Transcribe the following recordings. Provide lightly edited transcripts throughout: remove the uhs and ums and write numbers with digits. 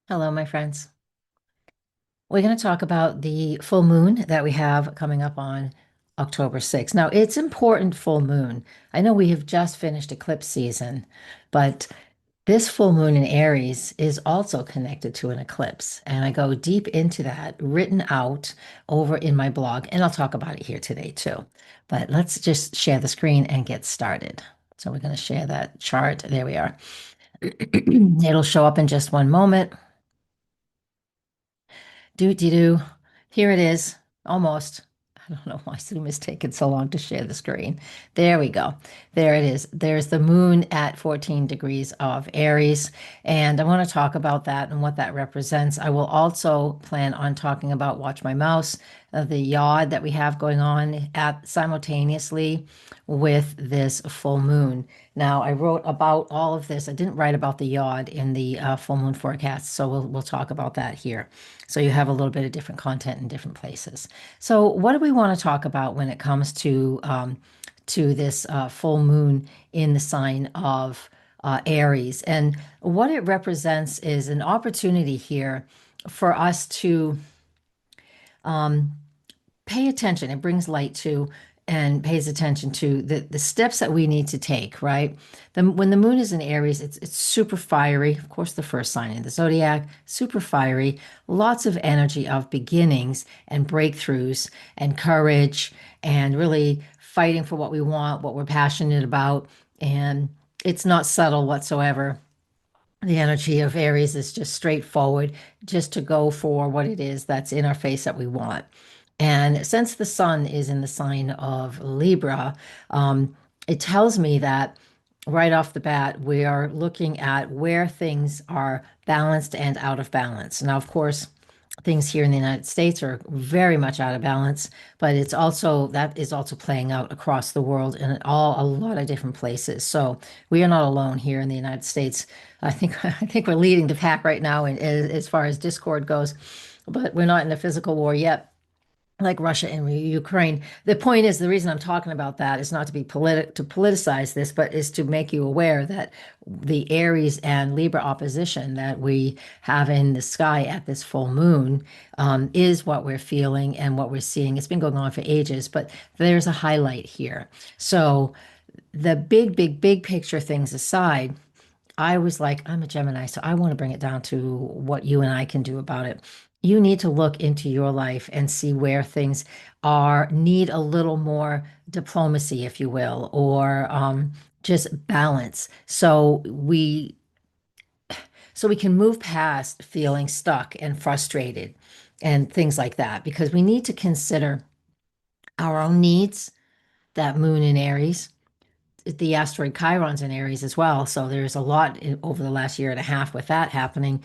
Hello, my friends. We're going to talk about the full moon that we have coming up on October 6th. Now, it's important full moon. I know we have just finished eclipse season, but this full moon in Aries is also connected to an eclipse. And I go deep into that, written out over in my blog, and I'll talk about it here today too. But let's just share the screen and get started. So we're going to share that chart. There we are. It'll show up in just one moment. Do. Here it is. Almost. I don't know why Zoom is taking so long to share the screen. There we go. There it is. There's the moon at 14 degrees of Aries. And I want to talk about that and what that represents. I will also plan on talking about Watch My Mouse, the yod that we have going on at simultaneously with this full moon. Now, I wrote about all of this. I didn't write about the yod in the full moon forecast, so we'll talk about that here. So you have a little bit of different content in different places. So what do we want to talk about when it comes to this full moon in the sign of Aries? And what it represents is an opportunity here for us to um, pay attention. It brings light to and pays attention to the steps that we need to take, right? When the moon is in Aries, it's super fiery. Of course, the first sign in the zodiac, super fiery, lots of energy of beginnings and breakthroughs and courage and really fighting for what we want, what we're passionate about. And it's not subtle whatsoever. The energy of Aries is just straightforward, just to go for what it is that's in our face that we want. And since the sun is in the sign of Libra, it tells me that right off the bat, we are looking at where things are balanced and out of balance. Now, of course, things here in the United States are very much out of balance, but it's also that is also playing out across the world in a lot of different places. So we are not alone here in the United States. I think we're leading the pack right now as far as discord goes, but we're not in a physical war yet like Russia and Ukraine. The point is, the reason I'm talking about that is not to be to politicize this, but is to make you aware that the Aries and Libra opposition that we have in the sky at this full moon is what we're feeling and what we're seeing. It's been going on for ages, but there's a highlight here. So the big picture things aside, I was like, I'm a Gemini, so I want to bring it down to what you and I can do about it. You need to look into your life and see where things need a little more diplomacy, if you will, or just balance. So we can move past feeling stuck and frustrated and things like that, because we need to consider our own needs, that moon in Aries, the asteroid Chiron's in Aries as well. So there's a lot over the last year and a half with that happening,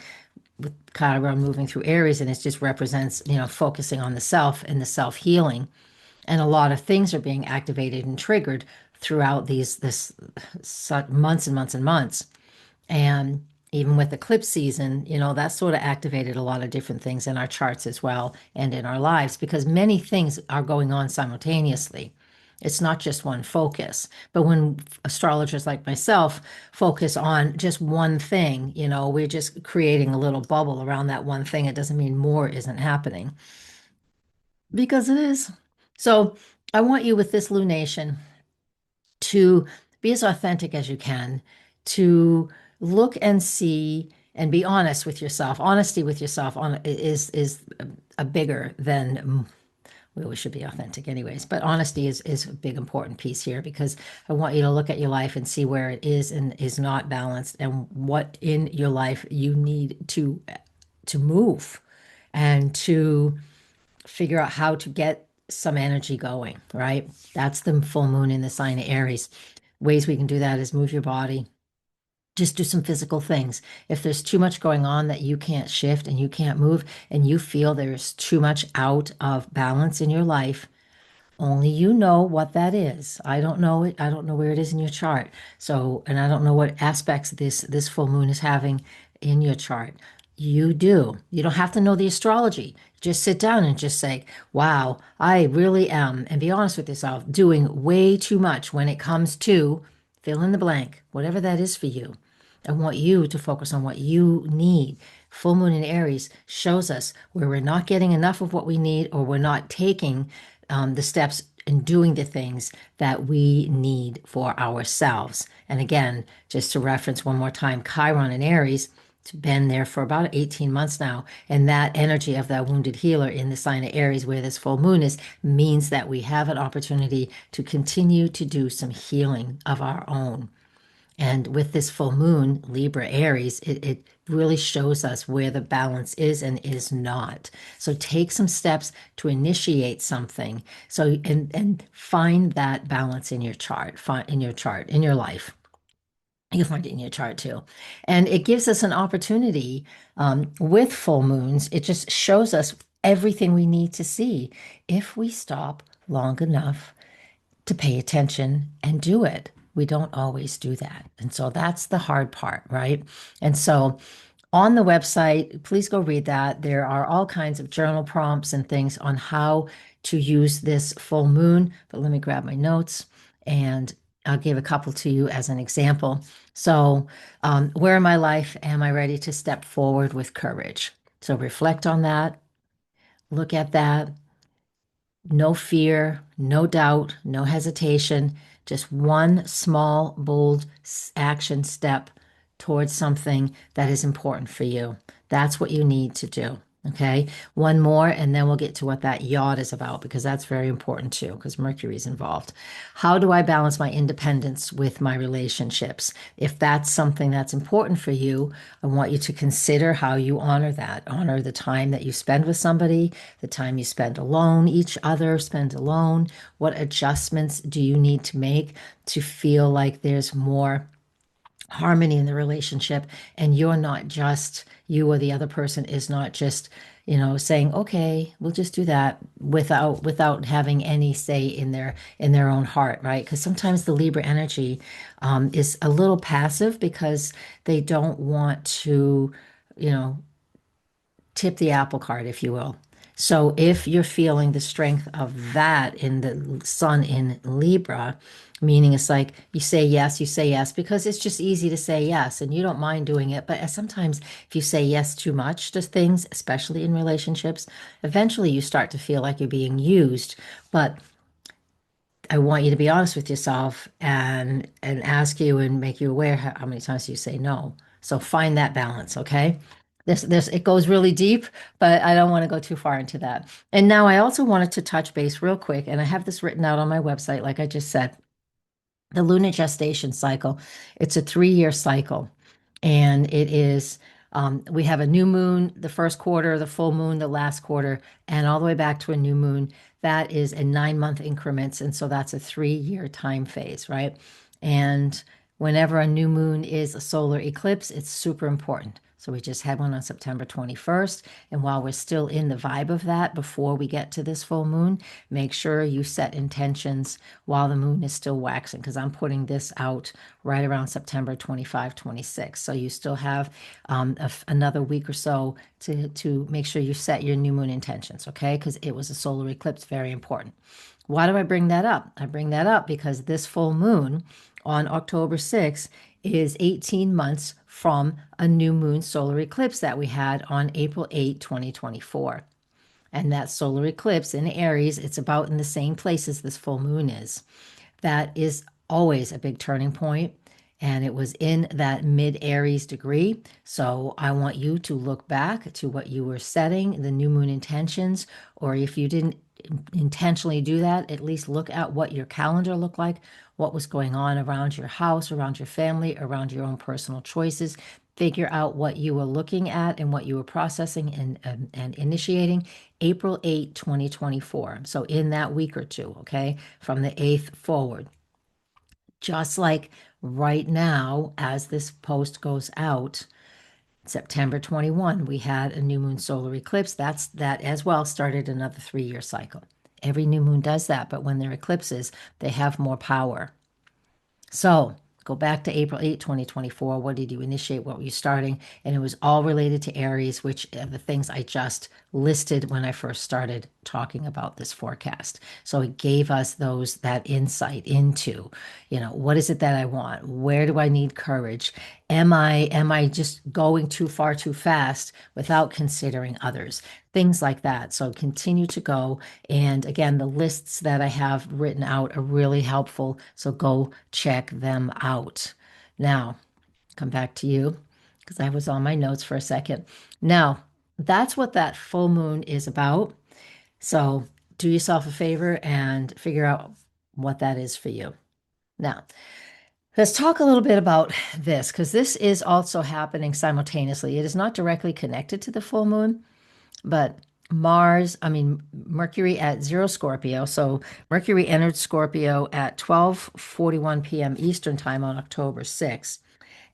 with Chiron moving through Aries, and it just represents, focusing on the self and the self-healing. And a lot of things are being activated and triggered throughout this months and months and months. And even with eclipse season, that sort of activated a lot of different things in our charts as well and in our lives, because many things are going on simultaneously. It's not just one focus. But when astrologers like myself focus on just one thing, we're just creating a little bubble around that one thing. It doesn't mean more isn't happening, because it is. So I want you with this lunation to be as authentic as you can, to look and see and be honest with yourself. Honesty with yourself is a bigger than we should be authentic anyways, but honesty is a big important piece here, because I want you to look at your life and see where it is and is not balanced, and what in your life you need to move and to figure out how to get some energy going, right? That's the full moon in the sign of Aries. Ways we can do that is move your body, just do some physical things. If there's too much going on that you can't shift and you can't move, and you feel there's too much out of balance in your life, only you know what that is. I don't know it. I don't know where it is in your chart. So, and I don't know what aspects this full moon is having in your chart. You do. You don't have to know the astrology. Just sit down and just say, wow, I really am, and be honest with yourself, doing way too much when it comes to fill in the blank, whatever that is for you. I want you to focus on what you need. Full moon in Aries shows us where we're not getting enough of what we need, or we're not taking the steps and doing the things that we need for ourselves. And again, just to reference one more time, Chiron in Aries, it's been there for about 18 months now. And that energy of that wounded healer in the sign of Aries, where this full moon is, means that we have an opportunity to continue to do some healing of our own. And with this full moon, Libra Aries, it really shows us where the balance is and is not. So take some steps to initiate something. So and find that balance in your chart, find in your chart, in your life. You'll find it in your chart too. And it gives us an opportunity with full moons. It just shows us everything we need to see if we stop long enough to pay attention and do it. We don't always do that. And so that's the hard part, right? And so on the website, please go read that. There are all kinds of journal prompts and things on how to use this full moon. But let me grab my notes and I'll give a couple to you as an example. So, where in my life am I ready to step forward with courage? So, reflect on that, look at that. No fear, no doubt, no hesitation, just one small, bold action step towards something that is important for you. That's what you need to do. Okay. One more, and then we'll get to what that yacht is about, because that's very important too, because Mercury is involved. How do I balance my independence with my relationships? If that's something that's important for you, I want you to consider how you honor that. Honor the time that you spend with somebody, the time you spend alone, each other spend alone. What adjustments do you need to make to feel like there's more harmony in the relationship, and you're not just, you or the other person is not just, saying, okay, we'll just do that without having any say in their own heart, right? Because sometimes the Libra energy is a little passive because they don't want to, you know, tip the apple cart, if you will. So if you're feeling the strength of that in the sun in Libra, meaning it's like you say yes because it's just easy to say yes and you don't mind doing it. But sometimes if you say yes too much to things, especially in relationships, eventually you start to feel like you're being used. But I want you to be honest with yourself and ask you and make you aware how many times you say no. So find that balance, okay? This it goes really deep, but I don't want to go too far into that. And now I also wanted to touch base real quick, and I have this written out on my website, like I just said, the lunar gestation cycle. It's a 3-year cycle, and it is we have a new moon the first quarter, the full moon the last quarter, and all the way back to a new moon. That is in 9-month increments, and so that's a 3-year time phase, right? And whenever a new moon is a solar eclipse, it's super important. So we just had one on September 21st. And while we're still in the vibe of that, before we get to this full moon, make sure you set intentions while the moon is still waxing, because I'm putting this out right around September 25, 26. So you still have another week or so to make sure you set your new moon intentions, okay? Because it was a solar eclipse, very important. Why do I bring that up? I bring that up because this full moon on October 6th is 18 months from a new moon solar eclipse that we had on April 8, 2024. And that solar eclipse in Aries, it's about in the same place as this full moon is. That is always a big turning point, and it was in that mid Aries degree. So I want you to look back to what you were setting, the new moon intentions, or if you didn't intentionally do that, at least look at what your calendar looked like, what was going on around your house, around your family, around your own personal choices. Figure out what you were looking at and what you were processing and initiating April 8, 2024. So in that week or two, okay, from the 8th forward. Just like right now, as this post goes out, September 21, we had a new moon solar eclipse. That as well started another 3-year cycle. Every new moon does that, but when they're eclipses, they have more power. So go back to April 8, 2024. What did you initiate? What were you starting? And it was all related to Aries, which are the things I just listed when I first started talking about this forecast. So it gave us that insight into, what is it that I want? Where do I need courage? Am I just going too far too fast without considering others? Things like that. So continue to go. And again, the lists that I have written out are really helpful. So go check them out. Now, come back to you because I was on my notes for a second. Now, that's what that full moon is about. So do yourself a favor and figure out what that is for you. Now, let's talk a little bit about this because this is also happening simultaneously. It is not directly connected to the full moon, but Mercury at zero Scorpio. So Mercury entered Scorpio at 12:41 p.m. Eastern time on October 6th.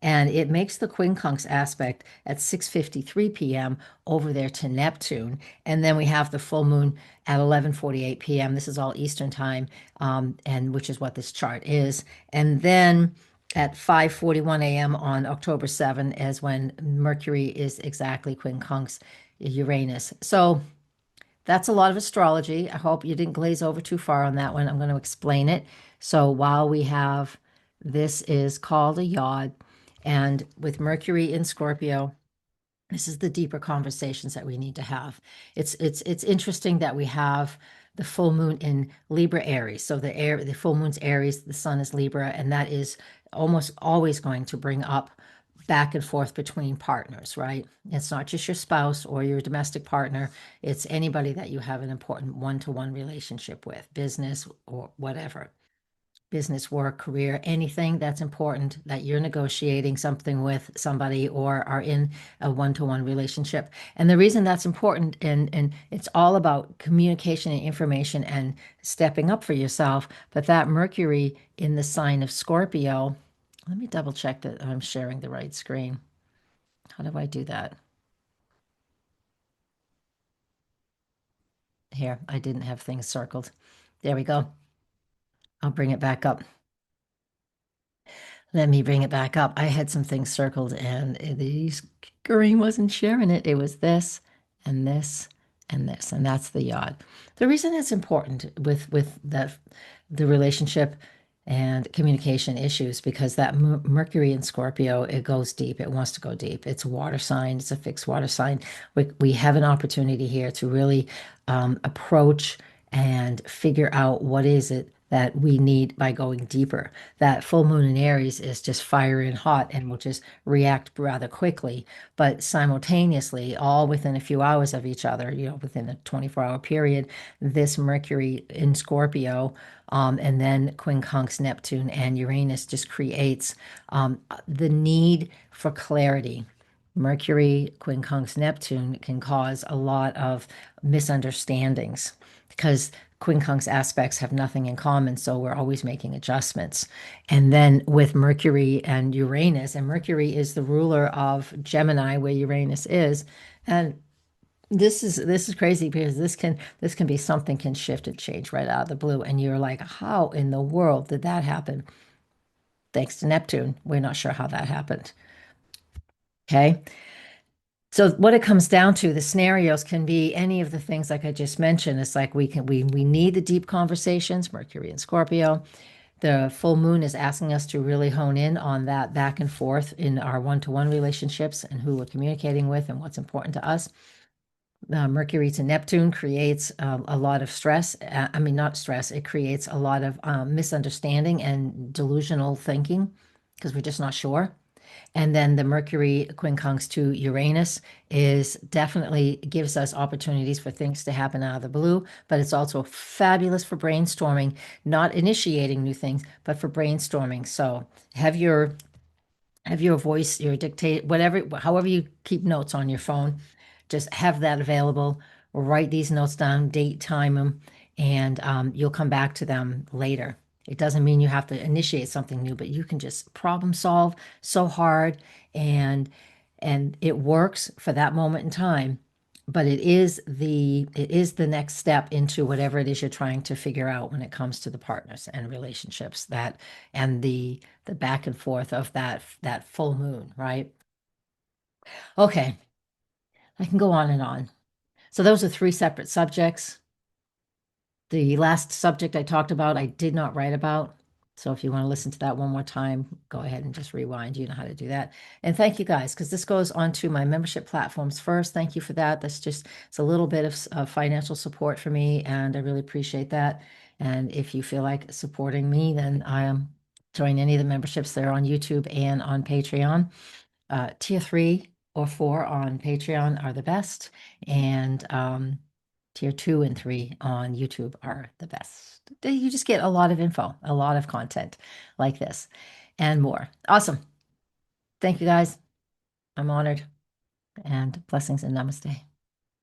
And it makes the quincunx aspect at 6:53 p.m. over there to Neptune. And then we have the full moon at 11:48 p.m. This is all Eastern time, and which is what this chart is. And then at 5:41 a.m. on October 7 is when Mercury is exactly quincunx Uranus. So that's a lot of astrology. I hope you didn't glaze over too far on that one. I'm going to explain it. So while we have this is called a yod, and with Mercury in Scorpio, this is the deeper conversations that we need to have. It's interesting that we have the full moon in Libra Aries. So the full moon's Aries, the sun is Libra, and that is almost always going to bring up back and forth between partners, right? It's not just your spouse or your domestic partner, it's anybody that you have an important one-to-one relationship with, business or whatever. Business, work, career, anything that's important that you're negotiating something with somebody or are in a one-to-one relationship. And the reason that's important, and it's all about communication and information and stepping up for yourself. But that Mercury in the sign of Scorpio, let me double check that I'm sharing the right screen. How do I do that? Here, I didn't have things circled. There we go. I'll bring it back up. Let me bring it back up. I had some things circled and the screen wasn't sharing it. It was this and this and this, and that's the yod. The reason it's important with the relationship and communication issues because that Mercury in Scorpio, it goes deep. It wants to go deep. It's a water sign. It's a fixed water sign. We have an opportunity here to really approach and figure out what is it that we need by going deeper. That full moon in Aries is just fiery and hot and will just react rather quickly, but simultaneously, all within a few hours of each other, within a 24-hour period, this Mercury in Scorpio, and then quincunx Neptune and Uranus just creates the need for clarity. Mercury, quincunx Neptune can cause a lot of misunderstandings because quincunx aspects have nothing in common, so we're always making adjustments. And then with Mercury and Uranus, and Mercury is the ruler of Gemini, where Uranus is, and this is crazy because this can be something can shift and change right out of the blue, and you're like, how in the world did that happen? Thanks to Neptune, we're not sure how that happened. Okay. So what it comes down to, the scenarios can be any of the things like I just mentioned. It's like we need the deep conversations, Mercury and Scorpio. The full moon is asking us to really hone in on that back and forth in our one-to-one relationships and who we're communicating with and what's important to us. Mercury to Neptune creates a lot of stress. I mean, not stress, it creates a lot of misunderstanding and delusional thinking because we're just not sure. And then the Mercury quincunx to Uranus is definitely gives us opportunities for things to happen out of the blue, but it's also fabulous for brainstorming, not initiating new things, but for brainstorming. So have your voice, your dictate, whatever, however you keep notes on your phone, just have that available. Write these notes down, date, time them, and you'll come back to them later. It doesn't mean you have to initiate something new, but you can just problem solve so hard and it works for that moment in time. But it is the next step into whatever it is you're trying to figure out when it comes to the partners and relationships that and the back and forth of that full moon, right? Okay, I can go on and on. So those are three separate subjects. The last subject I talked about, I did not write about. So if you want to listen to that one more time, go ahead and just rewind. You know how to do that. And thank you guys, because this goes onto my membership platforms first. Thank you for that. It's a little bit of financial support for me, and I really appreciate that. And if you feel like supporting me, then I am join any of the memberships there on YouTube and on Patreon. Tier 3 or 4 on Patreon are the best, and tier 2 and 3 on YouTube are the best. You just get a lot of info, a lot of content like this, and more. Awesome. Thank you guys. I'm honored, and blessings and namaste.